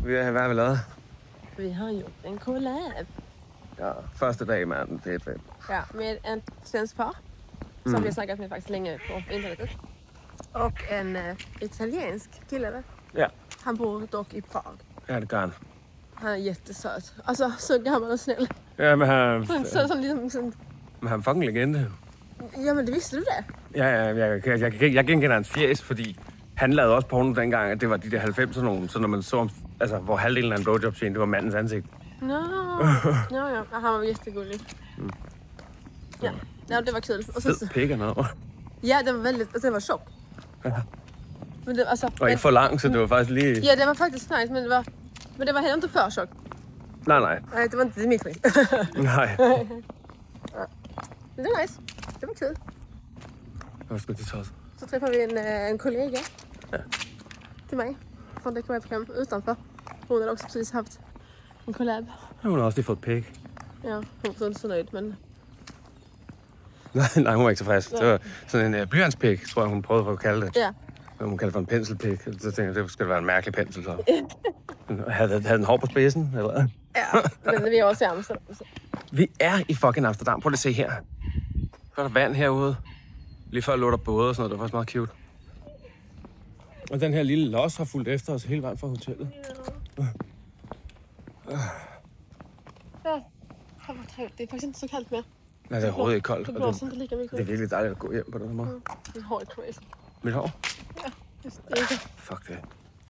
Hvad har vi lavet? Vi har gjort en collab. Ja, første dag, mand. Fedt. Ja, med en svensk par. Som vi har snackat med faktiskt länge på internetet. Och en italiensk kille, va? Ja. Han bor dock i Prag. Ja, det gør han. Han är jättesöt. Alltså, så gammal och snäll. Ja, men Han ser sådan ligesom sådan... Men han er fucking legende. Jamen, det vidste du det? Ja, jeg genkender hans fjes, fordi han lavede også porno dengang, at det var de der 90'er nogen, så når man så, altså, hvor halvdelen af en blowjob scene, det var mandens ansigt. Ja, han var jättegullig. Ja, det var kul. Och Fed pik eller noget. Ja, den var väldigt, alltså den var tjock. Ja. Men det, alltså, Og ikke for lang, så det var faktisk lige... Ja, den var faktiskt nice, men det var heller inte för tjock. Nej. Nej, det var inte Dimitri. Nej. Men det var nice. Det var kul. Hvad skulle det tage? Så träffade vi en kollega. Ja. Till mig. Från det program utanför. Hon hade också precis haft en collab. Hun har også lige fået pik. Ja, hon var inte så nöjd, men... Nej, hun var ikke så frisk. Det var sådan en blyantspik, tror jeg, hun prøvede for at kalde det. Ja. Hun kaldte for en penselpik. Så tænkte jeg, det skulle være en mærkelig pensel, så. Havde den hår på spidsen, eller? Ja, men vi er også i Amsterdam. Så. Vi er i fucking Amsterdam. Prøv lige at se her. Så er der vand herude. Lige før lå der både og sådan noget. Det var faktisk meget cute. Og den her lille los har fulgt efter os hele vejen fra hotellet. Ja, det var trevligt. Det er faktisk inte så kallt mere. Nej, det er overhovedet ikke koldt. Det blåser inte lika mycket. Det er virkelig dejligt at gå hjem på den her måde. Mit hår er crazy. Mit hår? Ja, det er ikke. Fuck det.